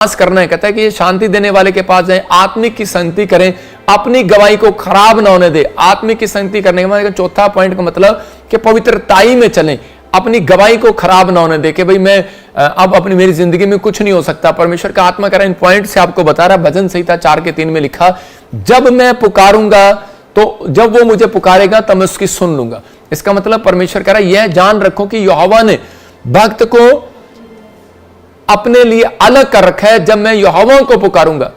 करना है। कहता है कि ये शांति देने वाले के पास जाएं, आत्मिक की संगति करें, अपनी गवाही को खराब ना होने दे। आत्मिक की संगति करने के बाद चौथा पॉइंट का मतलब कि पवित्रताई में चलें, अपनी गवाही को खराब ना होने दे कि भाई मैं अब अपनी मेरी जिंदगी में कुछ नहीं हो सकता। परमेश्वर का आत्मा कह रहा है, इन पॉइंट से आपको बता रहा। भजन संहिता 4:3 में लिखा, जब मैं पुकारूंगा तो जब वो मुझे पुकारेगा तब मैं उसकी सुन लूंगा। इसका मतलब परमेश्वर कह रहा है, यह जान रखो कि यहोवा ने भक्त को अपने लिए अलग कर रखा है। जब मैं यहोवा को पुकारूंगा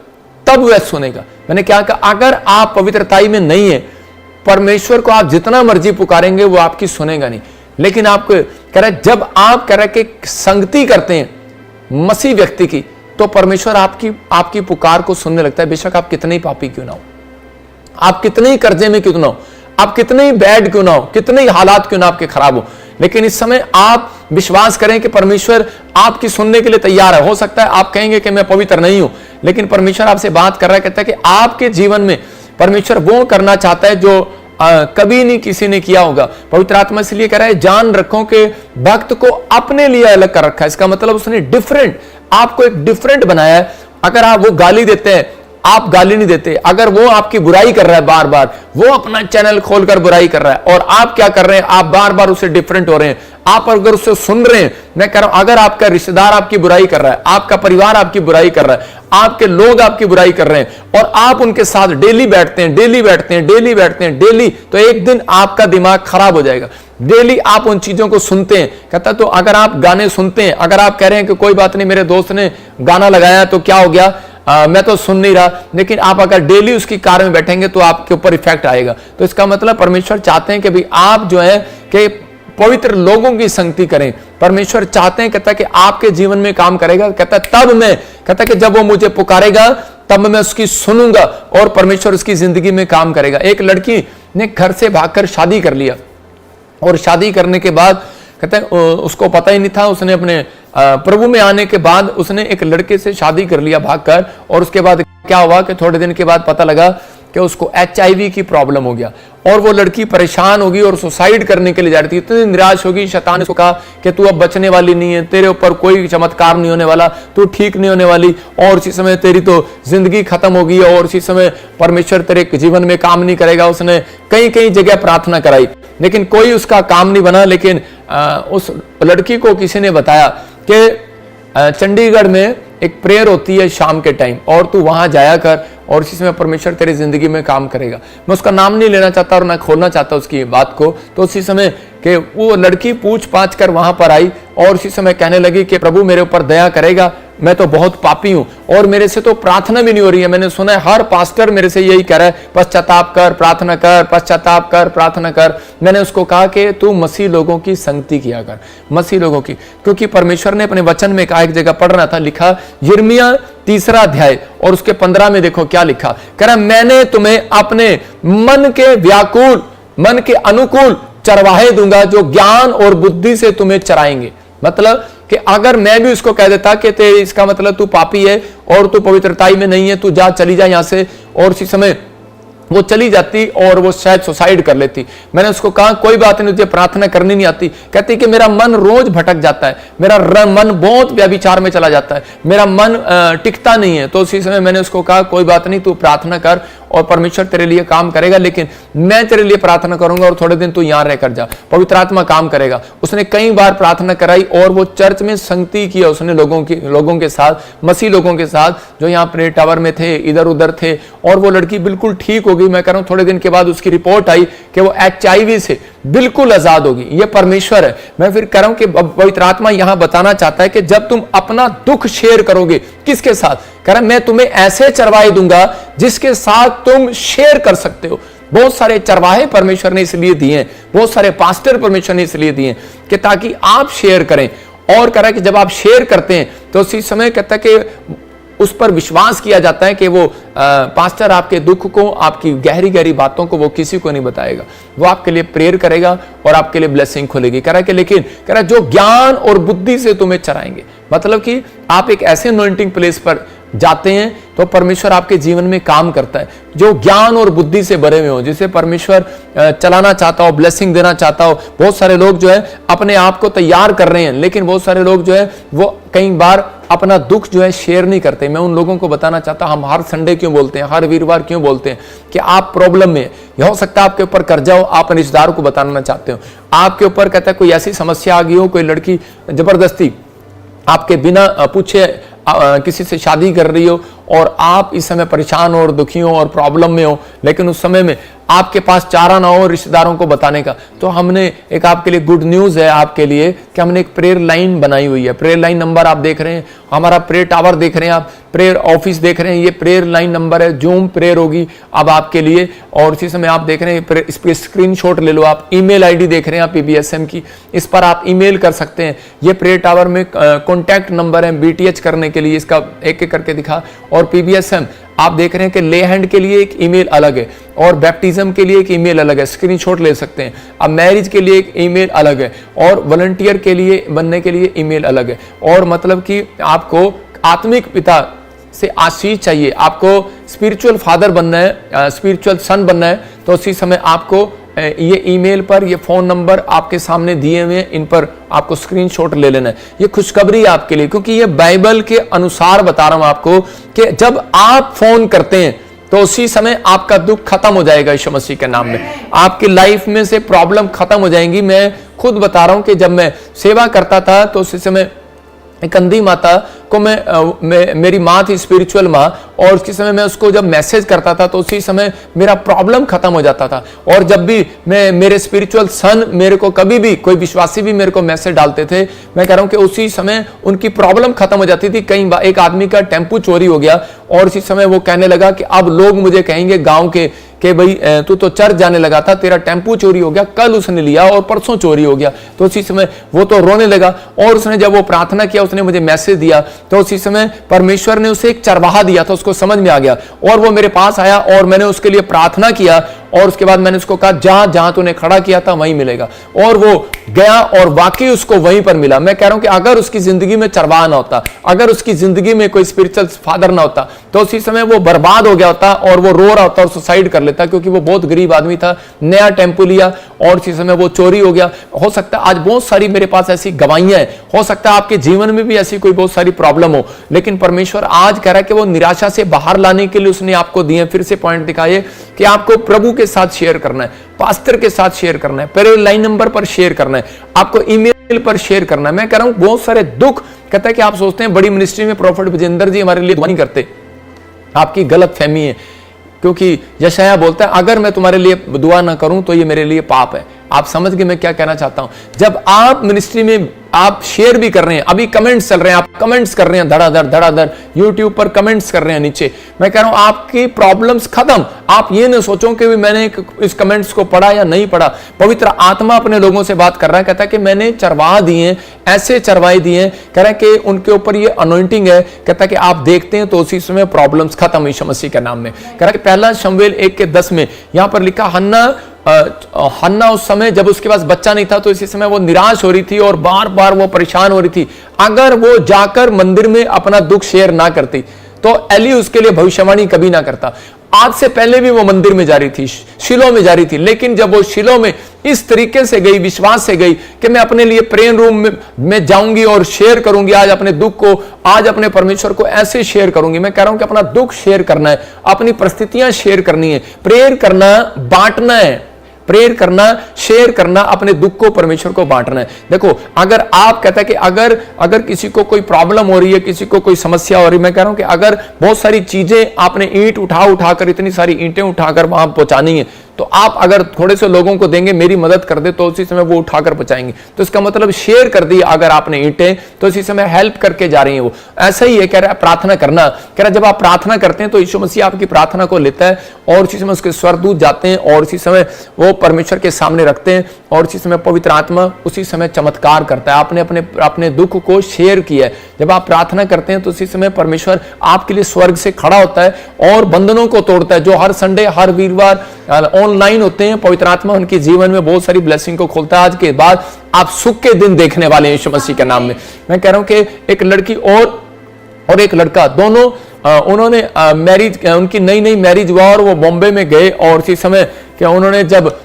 तब वह सुनेगा। मैंने क्या कहा, अगर आप पवित्रताई में नहीं है, परमेश्वर को आप जितना मर्जी पुकारेंगे वो आपकी सुनेगा नहीं। लेकिन आप कह रहे, जब आप कह रहे कि संगति करते हैं मसीह व्यक्ति की, तो परमेश्वर आपकी पुकार को सुनने लगता है। बेशक आप कितने ही पापी क्यों ना हो, आप कितने ही कर्जे में क्यों ना हो, आप कितने ही बैड क्यों ना हो, कितने ही हालात क्यों ना आपके खराब हो, लेकिन इस समय आप विश्वास करें कि परमेश्वर आपकी सुनने के लिए तैयार है। हो सकता है आप कहेंगे कि मैं पवित्र नहीं हूं, लेकिन परमेश्वर आपसे बात कर रहा है। कहता है कि आपके जीवन में परमेश्वर वो करना चाहता है जो कभी नहीं किसी ने किया होगा। पवित्र आत्मा इसलिए कह रहा है, जान रखो कि भक्त को अपने लिए अलग कर रखा है। इसका मतलब उसने डिफरेंट, आपको एक डिफरेंट बनाया है। अगर आप वो गाली देते हैं, आप गाली नहीं देते। अगर वो आपकी बुराई कर रहा है बार बार, वो अपना चैनल खोलकर बुराई कर रहा है और आप क्या कर रहे हैं, आप बार बार उससे डिफरेंट हो रहे हैं। आप अगर उससे सुन रहे हैं, मैं कह रहा हूं, अगर आपका रिश्तेदार आपकी बुराई कर रहा है, आपका परिवार आपकी बुराई कर रहा है, आपके लोग आपकी बुराई कर रहे हैं और आप उनके साथ डेली बैठते हैं, डेली बैठते हैं, डेली बैठते हैं, डेली, तो एक दिन आपका दिमाग खराब हो जाएगा। डेली आप उन चीजों को सुनते हैं। कहता तो अगर आप गाने सुनते हैं, अगर आप कह रहे हैं कि कोई बात नहीं, मेरे दोस्त ने गाना लगाया तो क्या हो गया, मैं तो सुन नहीं रहा, लेकिन आप अगर डेली उसकी कार में बैठेंगे तो आपके ऊपर इफेक्ट आएगा। तो इसका मतलब परमेश्वर चाहते हैं कि भाई आप जो है कि पवित्र लोगों की संगति करें। परमेश्वर चाहते हैं, कहता है कि आपके जीवन में काम करेगा। कहता है तब मैं, कहता है कि जब वो मुझे पुकारेगा तब मैं उसकी सुनूंगा और परमेश्वर उसकी जिंदगी में काम करेगा। एक लड़की ने घर से भागकर शादी कर लिया और शादी करने के बाद कहते हैं उसको पता ही नहीं था, उसने अपने प्रभु में आने के बाद उसने एक लड़के से शादी कर लिया भागकर। और उसके बाद क्या हुआ कि थोड़े दिन के बाद पता लगा कि उसको HIV की प्रॉब्लम हो गया और वो लड़की परेशान होगी और सुसाइड करने के लिए जा रही थी। इतनी निराश होगी, शैतान ने उसको कहा कि तू अब बचने वाली नहीं है, तेरे ऊपर कोई चमत्कार नहीं होने वाला, तू ठीक नहीं होने वाली, और उसी समय तेरी तो जिंदगी खत्म होगी और उसी समय परमेश्वर तेरे जीवन में काम नहीं करेगा। उसने कई कई जगह प्रार्थना कराई लेकिन कोई उसका काम नहीं बना। लेकिन उस लड़की को किसी ने बताया कि चंडीगढ़ में एक प्रेयर होती है शाम के टाइम और तू वहां जाया कर और इसी समय परमेश्वर तेरी जिंदगी में काम करेगा। मैं उसका नाम नहीं लेना चाहता और ना खोलना चाहता उसकी बात को। तो उसी समय कि वो लड़की पूछ पाछ कर वहां पर आई और उसी समय कहने लगी कि प्रभु मेरे ऊपर दया करेगा, मैं तो बहुत पापी हूं और मेरे से तो प्रार्थना भी नहीं हो रही है। मैंने सुना है हर पास्टर मेरे से यही कह रहा है, पश्चाताप कर, प्रार्थना कर, पश्चाताप कर, प्रार्थना कर। मैंने उसको कहा कि तू मसीह लोगों की संगति किया कर, मसीह लोगों की, क्योंकि परमेश्वर ने अपने वचन में कहा, एक जगह पढ़ रहा था, लिखा यिर्मयाह 3 अध्याय और उसके 15 में देखो क्या लिखा। कह रहा मैंने तुम्हें अपने मन के व्याकुल, मन के अनुकूल चरवाहे दूंगा जो ज्ञान और बुद्धि से तुम्हें चराएंगे। मतलब कि अगर मैं भी उसको कह देता कि तेरे, इसका मतलब तू पापी है और तू पवित्रताई में नहीं है, तू जा, चली जा यहां से, और उसी समय वो चली जाती और वो शायद सुसाइड कर लेती। मैंने उसको कहा कोई बात नहीं, तुझे प्रार्थना करनी नहीं आती। कहती कि मेरा मन रोज भटक जाता है, मेरा मन बहुत व्यभिचार में चला जाता है, मेरा मन टिकता नहीं है। तो उसी समय मैंने उसको कहा कोई बात नहीं, तू प्रार्थना कर और परमेश्वर तेरे लिए काम करेगा, लेकिन मैं तेरे लिए प्रार्थना करूंगा और थोड़े दिन तू यहां रहकर जा, पवित्र आत्मा काम करेगा। उसने कई बार प्रार्थना कराई और वो चर्च में संगति किया उसने लोगों के साथ, मसीह लोगों के साथ जो यहाँ प्रे टावर में थे, इधर उधर थे, और वो लड़की बिल्कुल ठीक होगी। मैं कह रहा हूं थोड़े दिन के बाद उसकी रिपोर्ट आई कि वो HIV से बिल्कुल आजाद होगी। ये परमेश्वर है। मैं फिर कह रहा हूं कि पवित्र आत्मा यहां बताना चाहता है कि जब तुम अपना दुख शेयर करोगे, किसके साथ, कह रहा मैं तुम्हें ऐसे चरवाहे दूंगा जिसके साथ तुम शेयर कर सकते हो। बहुत सारे चरवाहे परमेश्वर ने इसलिए दिए हैं, बहुत सारे पास्टर परमेश्वर ने इसलिए दिए हैं कि ताकि आप शेयर करें। और कह रहा है कि जब आप शेयर करते हैं तो उसी समय कहता है कि उस पर विश्वास किया जाता है कि वो पास्टर आपके दुख को, आपकी गहरी गहरी बातों को वो किसी को नहीं बताएगा, वो आपके लिए प्रेयर करेगा और आपके लिए ब्लेसिंग खुलेगी। कह रहा है कि लेकिन कह रहा है जो ज्ञान और बुद्धि से तुम्हें चराएंगे, मतलब कि आप एक ऐसे अनॉइंटिंग प्लेस पर जाते हैं तो परमेश्वर आपके जीवन में काम करता है। जो ज्ञान और बुद्धि से भरे हुए हो, जिसे परमेश्वर चलाना चाहता हो, ब्लेसिंग देना चाहता हो। बहुत सारे लोग जो है अपने आप को तैयार कर रहे हैं, लेकिन बहुत सारे लोग जो है वो कई बार अपना दुख जो है शेयर नहीं करते। मैं उन लोगों को बताना चाहता हूं, हम हर संडे क्यों बोलते हैं, हर वीरवार क्यों बोलते हैं कि आप प्रॉब्लम में, यह हो सकता है आपके ऊपर कर्जा हो, आप रिश्तेदार को बताना चाहते हो, आपके ऊपर कहता है कोई ऐसी समस्या आ गई हो, कोई लड़की जबरदस्ती आपके बिना पूछे किसी से शादी कर रही हो और आप इस समय परेशान हो और दुखी हो और प्रॉब्लम में हो, लेकिन उस समय में आपके पास चारा ना हो रिश्तेदारों को बताने का, तो हमने एक आपके लिए गुड न्यूज़ है आपके लिए कि हमने एक प्रेयर लाइन बनाई हुई है। प्रेयर लाइन नंबर आप देख रहे हैं, हमारा प्रेयर टावर देख रहे हैं, आप प्रेयर ऑफिस देख रहे हैं, ये प्रेयर लाइन नंबर है। जूम प्रेयर होगी अब आपके लिए, और इसी समय आप देख रहे हैं, इस पर स्क्रीनशॉट ले लो। आप ईमेल आईडी देख रहे हैं आप PBSM की, इस पर आप ईमेल कर सकते हैं। ये प्रेयर टावर में कॉन्टैक्ट नंबर है BTH करने के लिए, इसका एक एक करके दिखा। और PBSM आप देख रहे हैं कि ले हैंड के लिए एक ईमेल अलग है और बैप्टिज्म के लिए एक ईमेल अलग है, स्क्रीनशॉट ले सकते हैं। अब मैरिज के लिए एक ईमेल अलग है और वॉलंटियर के लिए बनने के लिए ईमेल अलग है। और मतलब कि आपको आत्मिक पिता से आशीष चाहिए, आपको स्पिरिचुअल फादर बनना है, स्पिरिचुअल सन बनना है, तो उसी समय आपको ये ईमेल पर, ये फोन नंबर आपके सामने दिए हुए हैं, इन पर आपको स्क्रीनशॉट ले लेना है। ये खुशखबरी है आपके लिए, क्योंकि ये बाइबल के अनुसार बता रहा हूं आपको कि जब आप फोन करते हैं तो उसी समय आपका दुख खत्म हो जाएगा यीशु मसीह के नाम में। आपकी लाइफ में से प्रॉब्लम खत्म हो जाएंगी। मैं खुद बता रहा हूं कि जब मैं सेवा करता था तो उसी समय एक अंधी माता को मेरी माँ थी, स्पिरिचुअल माँ, और उसी समय मैं उसको जब मैसेज करता था तो उसी समय मेरा प्रॉब्लम खत्म हो जाता था। और जब भी मेरे स्पिरिचुअल सन मेरे को कभी भी कोई विश्वासी भी मेरे को मैसेज डालते थे, मैं कह रहा हूँ कि उसी समय उनकी प्रॉब्लम खत्म हो जाती थी। कई बार एक आदमी का टेम्पू चोरी हो गया और उसी समय वो कहने लगा कि अब लोग मुझे कहेंगे गाँव के कि भाई तू तो चर्च जाने लगा था, तेरा टेम्पू चोरी हो गया, कल उसने लिया और परसों चोरी हो गया। तो उसी समय वो तो रोने लगा और उसने जब वो प्रार्थना किया, उसने मुझे मैसेज दिया, तो उसी समय परमेश्वर ने उसे एक चरवाहा दिया था, उसको समझ में आ गया और वो मेरे पास आया और मैंने उसके लिए प्रार्थना किया और उसके बाद मैंने उसको कहा जहां जहां तूने खड़ा किया था वहीं मिलेगा। और वो गया और वाकई उसको वहीं पर मिला। मैं कह रहा हूं कि अगर उसकी जिंदगी में चरवाहा ना होता, अगर उसकी जिंदगी में कोई स्पिरिचुअल फादर ना होता, तो उसी समय वो बर्बाद हो गया होता और वो रो रहा होता और सुसाइड कर लेता, क्योंकि वो बहुत गरीब आदमी था, नया टेम्पो लिया और उसी समय वो चोरी हो गया। हो सकता है आज बहुत सारी मेरे पास ऐसी गवाहियां हैं, हो सकता है आपके जीवन में भी ऐसी कोई बहुत सारी प्रॉब्लम हो, लेकिन परमेश्वर आज कह रहा है कि वो निराशा से बाहर लाने के लिए उसने आपको दिए। फिर से पॉइंट दिखाइए कि आपको प्रभु के साथ शेयर करना है, पास्टर के साथ शेयर करना है, प्रेयर लाइन नंबर पर शेयर करना है, आपको ईमेल पर शेयर करना है। मैं कह रहा हूं बहुत सारे दुख, कहता है कि आप सोचते हैं बड़ी मिनिस्ट्री में प्रोफेट विजेंद्र जी हमारे लिए दुआ नहीं करते, आपकी गलत फहमी है, क्योंकि यशायाह बोलता है अगर मैं तुम्हारे लिए दुआ ना करूं तो ये मेरे लिए पाप है। आप समझ गए मैं क्या कहना चाहता हूं? जब आप मिनिस्ट्री में आप शेयर भी कर रहे हैं, अभी कमेंट्स चल रहे हैं, आप कमेंट्स कर रहे हैं धड़ाधड़ यूट्यूब पर कमेंट्स कर रहे हैं नीचे, मैं कह रहा हूं आपकी प्रॉब्लम्स खत्म। आप ये ना सोचो कि मैंने इस कमेंट्स को पढ़ा या नहीं पढ़ा। पवित्र आत्मा अपने लोगों से बात कर रहा है, कहता है कि मैंने चरवाहा दिए, ऐसे चरवाहे दिए, कह रहा है कि उनके ऊपर ये अनॉइंटिंग है, कहता है कि आप देखते हैं तो उसी समय प्रॉब्लम्स खत्म यीशु मसीह के नाम में। कह रहा है कि पहला शमूएल 1:10 में यहां पर लिखा हन्ना उस समय जब उसके पास बच्चा नहीं था तो इसी समय वो निराश हो रही थी और बार बार वो परेशान हो रही थी। अगर वो जाकर मंदिर में अपना दुख शेयर ना करती तो एली उसके लिए भविष्यवाणी कभी ना करता। आज से पहले भी वो मंदिर में जा रही थी, शिलो में जा रही थी, लेकिन जब वो शिलो में इस तरीके से गई, विश्वास से गई कि मैं अपने लिए प्रेयर रूम में जाऊंगी और शेयर करूंगी आज अपने दुख को, आज अपने परमेश्वर को ऐसे शेयर करूंगी। मैं कह रहा हूं कि अपना दुख शेयर करना है, अपनी परिस्थितियां शेयर करनी है, प्रेयर करना, बांटना है, प्रेयर करना, शेयर करना, अपने दुख को परमेश्वर को बांटना है। देखो अगर आप कहते हैं कि अगर किसी को कोई प्रॉब्लम हो रही है, किसी को कोई समस्या हो रही है, मैं कह रहा हूं कि अगर बहुत सारी चीजें आपने ईंट उठाकर इतनी सारी ईंटें उठाकर वहां पहुंचानी है, तो आप अगर थोड़े से लोगों को देंगे मेरी मदद कर दे तो उसी समय वो उठाकर पहुंचाएंगे। तो इसका मतलब शेयर कर दी अगर आपने ईंटें तो उसी समय हेल्प करके जा रही है वो। ऐसा ही है कह रहा है प्रार्थना करना, कह रहा है जब आप प्रार्थना करते हैं तो यीशु मसीह आपकी प्रार्थना को लेता है और उसी समय उसके स्वर्गदूत जाते हैं और उसी समय वो परमेश्वर के सामने रखते हैं और उसी समय पवित्र आत्मा उसी समय चमत्कार करता है। आपने अपने दुख को शेयर किया है। जब आप प्रार्थना करते हैं तो उसी समय परमेश्वर आपके लिए स्वर्ग से खड़ा होता है और बंधनों को तोड़ता है। जो हर संडे, हर वीरवार ऑनलाइन होते हैं, पवित्र आत्मा उनके जीवन में बहुत सारी ब्लेसिंग को खोलता है। आज के बाद आप सुख के दिन देखने वाले हैं यीशु मसीह के नाम में। मैं कह रहा हूं कि एक लड़की और एक लड़का दोनों उन्होंने मैरिज, उनकी नई नई मैरिज हुआ और वो बॉम्बे में गए, और उसी समय क्या उन्होंने जब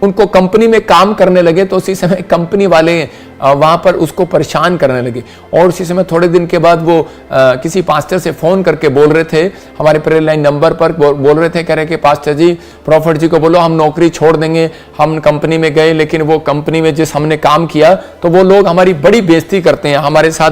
उनको कंपनी में काम करने लगे तो उसी समय कंपनी वाले वहाँ पर उसको परेशान करने लगे। और उसी समय थोड़े दिन के बाद वो किसी पास्टर से फ़ोन करके बोल रहे थे, हमारे प्रेयर लाइन नंबर पर बोल रहे थे, कह रहे कि पास्टर जी, प्रॉफिट जी को बोलो हम नौकरी छोड़ देंगे। हम कंपनी में गए, लेकिन वो कंपनी में जिस हमने काम किया तो वो लोग हमारी बड़ी बेइज्जती करते हैं, हमारे साथ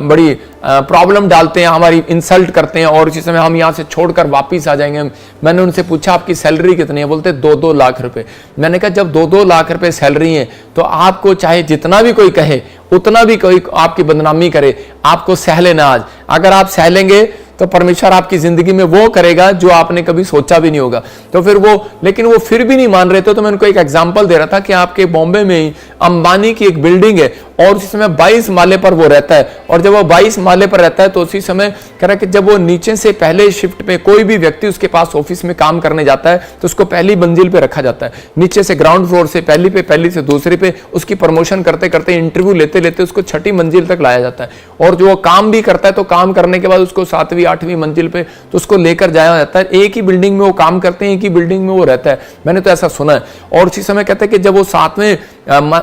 बड़ी प्रॉब्लम डालते हैं, हमारी इंसल्ट करते हैं, और इसी समय हम यहाँ से छोड़कर वापिस आ जाएंगे। मैंने उनसे पूछा आपकी सैलरी कितनी है? बोलते 2-2 लाख रुपए। मैंने कहा जब 2-2 लाख रुपए सैलरी है तो आपको चाहे जितना भी कोई कहे, उतना भी कोई आपकी बदनामी करे, आपको सह लेना। आज अगर आप सह लेंगे तो परमेश्वर आपकी जिंदगी में वो करेगा जो आपने कभी सोचा भी नहीं होगा। तो फिर लेकिन वो फिर भी नहीं मान रहे थे। तो मैं उनको एक एग्जांपल दे रहा था कि आपके बॉम्बे में ही अंबानी की एक बिल्डिंग है और उसी समय 22 माले पर वो रहता है, और जब वो 22 माले पर रहता है तो उसी समय कह रहा है कि जब वो नीचे से पहले शिफ्ट पे कोई भी व्यक्ति उसके पास ऑफिस में काम करने जाता है तो उसको पहली मंजिल पे रखा जाता है। नीचे से ग्राउंड फ्लोर से पहली पे, पहली से दूसरी पे उसकी प्रमोशन करते करते, इंटरव्यू लेते लेते उसको 6ठी मंजिल तक लाया जाता है। और जो वो काम भी करता है तो काम करने के बाद उसको 7वीं 8वीं मंजिल पे तो उसको लेकर जाया जाता है। एक ही बिल्डिंग में वो काम करते हैं, एक ही बिल्डिंग में वो रहता है, मैंने तो ऐसा सुना है। और उसी समय कहते हैं कि जब वो 7वें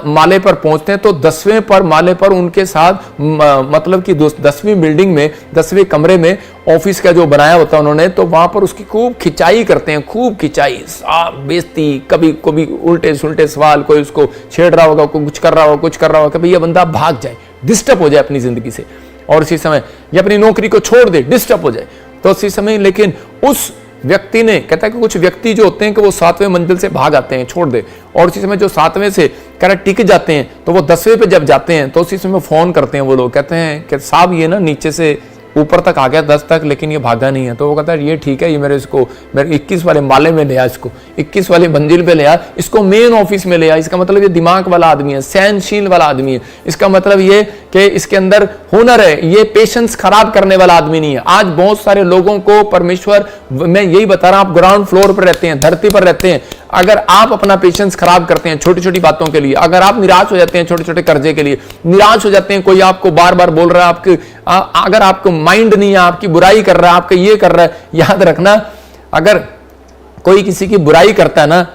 माले पर पहुंचते हैं तो 10वें पर माले पर उनके साथ मतलब कि 10वीं बिल्डिंग में 10वें कमरे में ऑफिस का जो बनाया होता है उन्होंने, तो वहां पर उसकी खूब खिंचाई करते हैं, खूब खिंचाई, बेइज्जती, कभी उल्टे सुलटे सवाल, कोई उसको छेड़ रहा होगा, कोई कुछ कर रहा होगा, कभी ये बंदा भाग जाए, डिस्टर्ब हो जाए अपनी जिंदगी से, और इसी समय ये अपनी नौकरी को छोड़ दे, डिस्टर्ब हो जाए। तो इसी समय लेकिन उस व्यक्ति ने, कहता है कि कुछ व्यक्ति जो होते हैं कि वो 7वें मंजिल से भाग आते हैं, छोड़ दे, और उसी समय जो 7वें से कह रहा टिक जाते हैं तो वो 10वें पे जब जाते हैं तो उसी समय फोन करते हैं वो लोग, कहते हैं कि साहब ये ना नीचे से ऊपर तक आ गया 10 तक, लेकिन ये भागा नहीं है। तो वो कहता है ये ठीक है, ये मेरे 21 वाले माले में ले आ, इसको 21 वाली मंजिल पे ले आ, इसको मेन ऑफिस में ले आ। इसका मतलब ये दिमाग वाला आदमी है, सहनशील वाला आदमी है। इसका मतलब ये कि इसके अंदर हुनर है, ये पेशेंस खराब करने वाला आदमी नहीं है। आज बहुत सारे लोगों को परमेश्वर, मैं यही बता रहा हूं, आप ग्राउंड फ्लोर पर रहते हैं, धरती पर रहते हैं, अगर आप अपना पेशेंस खराब करते हैं छोटी छोटी बातों के लिए, अगर आप निराश हो जाते हैं छोटे छोटे कर्जे के लिए, निराश हो जाते हैं, कोई आपको बार बार बोल रहा है, अगर आपको माइंड नहीं है, आपकी बुराई कर रहा है, आपका ये कर रहा है, याद रखना अगर कोई किसी की बुराई करता है ना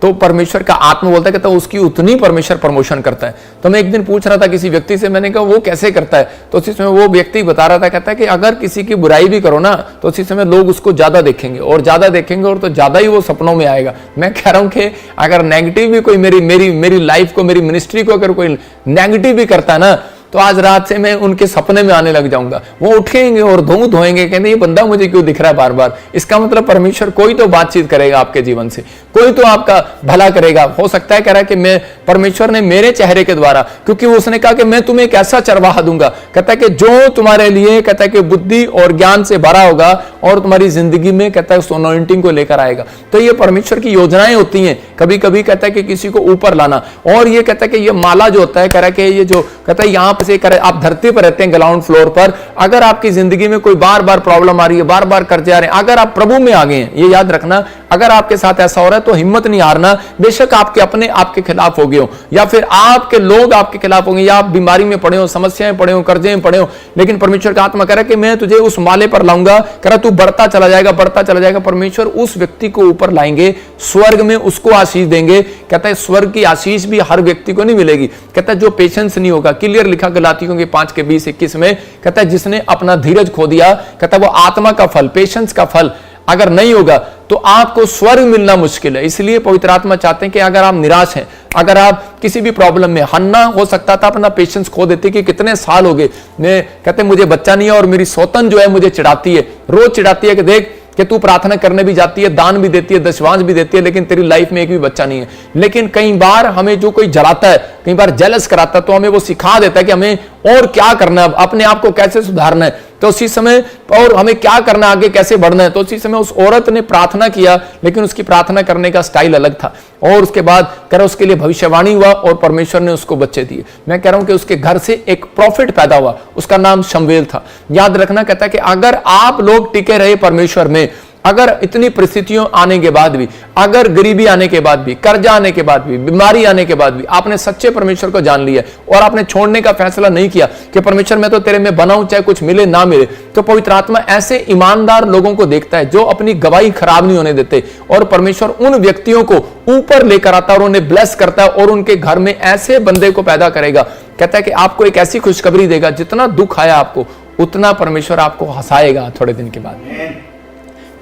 तो परमेश्वर का आत्मा बोलता है, कहता है उसकी उतनी परमेश्वर प्रमोशन करता है। तो मैं एक दिन पूछ रहा था किसी व्यक्ति से, मैंने कहा वो कैसे करता है? तो उसी समय वो व्यक्ति बता रहा था, कहता है कि अगर किसी की बुराई भी करो ना तो उसी समय लोग उसको ज्यादा देखेंगे और ज्यादा देखेंगे और तो ज्यादा ही वो सपनों में आएगा। मैं कह रहा हूं कि अगर नेगेटिव भी कोई मेरी लाइफ को, मेरी मिनिस्ट्री को अगर कोई नेगेटिव भी करता है ना तो आज रात से मैं उनके सपने में आने लग जाऊंगा। वो उठेंगे और धोएंगे, कहते ये बंदा मुझे क्यों दिख रहा है बार बार। इसका मतलब परमेश्वर कोई तो बातचीत करेगा आपके जीवन से, कोई तो आपका भला करेगा। हो सकता है कह रहा है कि मैं, परमेश्वर ने मेरे चेहरे के द्वारा, क्योंकि उसने कहा कि मैं तुम्हें एक ऐसा चरवाहा दूंगा, कहता है कि जो तुम्हारे लिए, कहता है कि बुद्धि और ज्ञान से भरा होगा और तुम्हारी जिंदगी में, कहता है उस अनॉइंटिंग को लेकर आएगा। तो ये परमेश्वर की योजनाएं होती हैं। कभी कभी कहता है कि किसी को ऊपर लाना, और ये कहता है कि ये माला जो होता है, कह रहा है कि ये जो कहता है यहां से करे, आप धरती पर रहते हैं ग्राउंड फ्लोर पर, अगर आपकी जिंदगी में कोई बार बार प्रॉब्लम आ रही है, बार बार कर्जे आ रहे हैं, अगर आप प्रभु में आ गए हैं, ये याद रखना, अगर आपके साथ ऐसा हो रहा है तो हिम्मत नहीं हारना। बेशक आपके अपने आपके खिलाफ हो गए हो, या फिर आपके लोग आपके खिलाफ होंगे, या आप बीमारी में पड़े हो, समस्याएं पड़े हो, कर्जे में पड़े हो, लेकिन परमेश्वर का आत्मा कह रहा है कि मैं तुझे उस माले पर लाऊंगा। कह रहा तू बढ़ता चला जाएगा, बढ़ता चला जाएगा। परमेश्वर उस व्यक्ति को ऊपर लाएंगे, स्वर्ग में उसको आशीष देंगे। कहता है स्वर्ग की आशीष भी हर व्यक्ति को नहीं मिलेगी। कहता है जो पेशेंस नहीं होगा, क्लियर लिखा गलातियों के 5:20-21 में, कहता है जिसने अपना धीरज खो दिया, कहता है वो आत्मा का फल, पेशेंस का फल अगर नहीं होगा तो आपको स्वर्ग मिलना मुश्किल है। इसलिए पवित्र आत्मा चाहते हैं कि अगर आप निराश हैं, अगर आप किसी भी प्रॉब्लम में, हन्ना हो सकता था अपना पेशेंस खो देते कि कितने साल हो गए, मैं कहते मुझे बच्चा नहीं है और मेरी सौतन जो है मुझे चिढ़ाती है, रोज चिढ़ाती है कि देख कि तू प्रार्थना करने भी जाती है, दान भी देती है, दशवांश भी देती है, लेकिन तेरी लाइफ में एक भी बच्चा नहीं है। लेकिन कई बार हमें जो कोई जलाता है, कई बार जेलस कराता है, तो हमें वो सिखा देता है कि हमें और क्या करना है, अपने आप को कैसे सुधारना है, तो उसी समय, और हमें क्या करना, आगे कैसे बढ़ना है। तो उसी समय उस औरत ने प्रार्थना किया, लेकिन उसकी प्रार्थना करने का स्टाइल अलग था, और उसके बाद कह रहा उसके लिए भविष्यवाणी हुआ और परमेश्वर ने उसको बच्चे दिए। मैं कह रहा हूं कि उसके घर से एक प्रॉफिट पैदा हुआ, उसका नाम शमूएल था। याद रखना, कहता है कि अगर आप लोग टिके रहे परमेश्वर में, अगर इतनी परिस्थितियों आने के बाद भी, अगर गरीबी आने के बाद भी, कर्जा आने के बाद भी, बीमारी आने के बाद भी आपने सच्चे परमेश्वर को जान लिया और आपने छोड़ने का फैसला नहीं किया कि परमेश्वर मैं तो तेरे में बना हूं, चाहे कुछ मिले ना मिले, तो पवित्र आत्मा ऐसे ईमानदार लोगों को देखता है जो अपनी गवाही खराब नहीं होने देते, और परमेश्वर उन व्यक्तियों को ऊपर लेकर आता है और उन्हें ब्लेस करता है और उनके घर में ऐसे बंदे को पैदा करेगा। कहता है कि आपको एक ऐसी खुशखबरी देगा, जितना दुख आया आपको उतना परमेश्वर आपको हंसाएगा थोड़े दिन के बाद।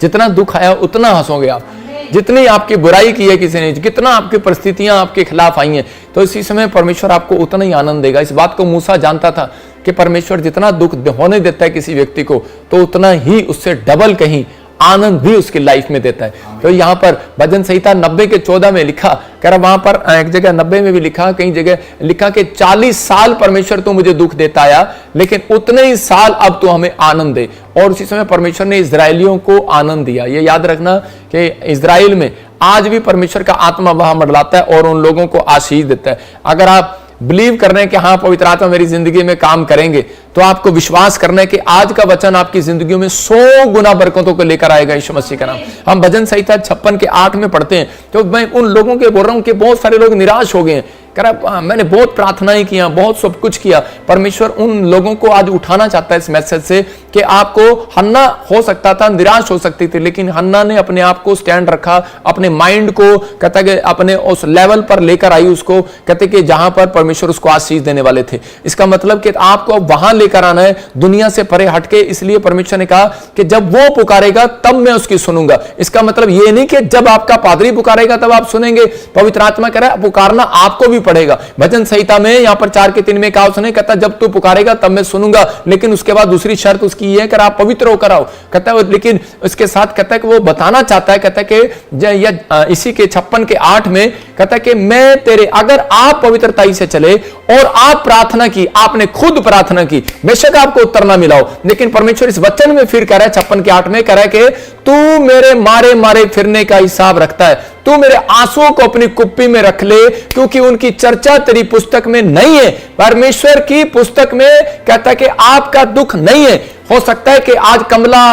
जितना दुख आया उतना हंसोगे आप, जितनी आपकी बुराई की है किसी ने, कितना आपकी परिस्थितियां आपके खिलाफ आई हैं, तो इसी समय परमेश्वर आपको उतना ही आनंद देगा। इस बात को मूसा जानता था कि परमेश्वर जितना दुख होने देता है किसी व्यक्ति को, तो उतना ही उससे डबल कहीं आनंद भी उसकी लाइफ में देता है। तो यहाँ पर भजन संहिता 90:14 में लिखा, कह रहा वहां पर एक जगह 90 में भी लिखा, कहीं जगह लिखा कि 40 साल परमेश्वर तू मुझे दुख देता आया, लेकिन उतने ही साल अब तू हमें आनंद दे। और उसी समय परमेश्वर ने इजरायलियों को आनंद दिया। ये याद रखना कि इजराइल में आज भी परमेश्वर का आत्मा वहां मंडलाता है और उन लोगों को आशीष देता है। अगर आप बिलीव कर रहे हैं कि हाँ पवित्र आत्मा मेरी जिंदगी में काम करेंगे, तो आपको विश्वास करना है कि आज का वचन आपकी जिंदगी में 100 गुना बरकतों को लेकर आएगा यीशु मसीह का नाम। हम भजन संहिता 56:8 में पढ़ते हैं, तो मैं उन लोगों के बोल रहा हूं कि बहुत सारे लोग निराश हो गए हैं, कह रहा मैंने बहुत प्रार्थनाएं किया, बहुत सब कुछ किया। परमेश्वर उन लोगों को आज उठाना चाहता है इस मैसेज से कि आपको, हन्ना हो सकता था, निराश हो सकती थी, लेकिन हन्ना ने अपने आप को स्टैंड रखा, अपने माइंड को कहता कि अपने उस लेवल पर लेकर आई उसको, कहते कि जहां पर परमेश्वर उसको आशीष देने वाले थे। इसका मतलब कि आपको वहां लेकर आना है, दुनिया से परे हटके। इसलिए परमेश्वर ने कहा कि जब वो पुकारेगा तब मैं उसकी सुनूंगा। इसका मतलब ये नहीं कि जब आपका पादरी पुकारेगा तब आप सुनेंगे। पवित्र आत्मा कह रहा है पुकारना आपको भी पड़ेगा। भजन संहिता में यहां पर 4:3 में कहा उसने, कहता जब तू पुकारेगा तब मैं सुनूंगा, लेकिन उसके बाद दूसरी शर्त उसकी ये है कि आप पवित्र होकर आओ। कहता है लेकिन उसके साथ कहता है कि वो बताना चाहता है, कहता है कि इसी के 56:8 में कहता है कि मैं तेरे, अगर आप पवित्रताई से चले और आप प्रार्थना की, आपने खुद प्रार्थना की, बेशक आपको उत्तर ना मिला हो, लेकिन परमेश्वर इस वचन में फिर कह रहा है 56:8 में कह रहा है कि तू मेरे मारे मारे फिरने का हिसाब रखता है, तू मेरे आंसुओं को अपनी कुप्पी में रख ले, क्योंकि उनकी चर्चा तेरी पुस्तक में नहीं है। परमेश्वर की पुस्तक में कहता है कि आपका दुख नहीं है। हो सकता है कि आज कमला,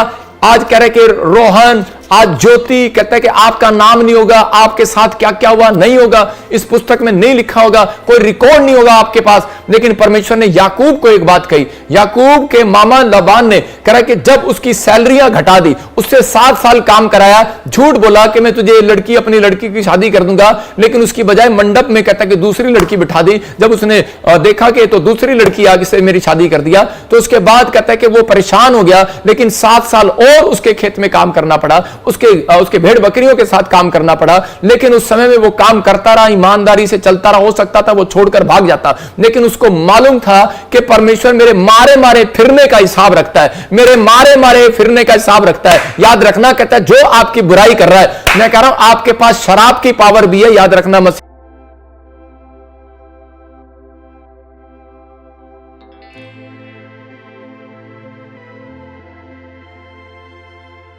आज कह रहे कि रोहन, आज ज्योति, कहता है कि आपका नाम नहीं होगा, आपके साथ क्या क्या हुआ नहीं होगा, इस पुस्तक में नहीं लिखा होगा, कोई रिकॉर्ड नहीं होगा आपके पास। लेकिन परमेश्वर ने याकूब को एक बात कही, याकूब के मामा लबान ने कहा कि जब उसकी सैलरियां घटा दी, उससे 7 साल काम कराया, झूठ बोला कि मैं तुझे लड़की, अपनी लड़की की शादी कर दूंगा, लेकिन उसकी बजाय मंडप में कहता कि दूसरी लड़की बिठा दी। जब उसने देखा कि तो दूसरी लड़की आगे से मेरी शादी कर दिया, तो उसके बाद कहता है कि वो परेशान हो गया, लेकिन 7 साल और उसके खेत में काम करना पड़ा, उसके भेड़ बकरियों के साथ काम करना पड़ा, लेकिन उस समय में वो काम करता रहा, ईमानदारी से चलता रहा। हो सकता था वो छोड़कर भाग जाता, लेकिन उसको मालूम था कि परमेश्वर मेरे मारे मारे फिरने का हिसाब रखता है, मेरे मारे मारे फिरने का हिसाब रखता है। याद रखना, कहता है जो आपकी बुराई कर रहा है, मैं कह रहा हूं आपके पास शराब की पावर भी है, याद रखना।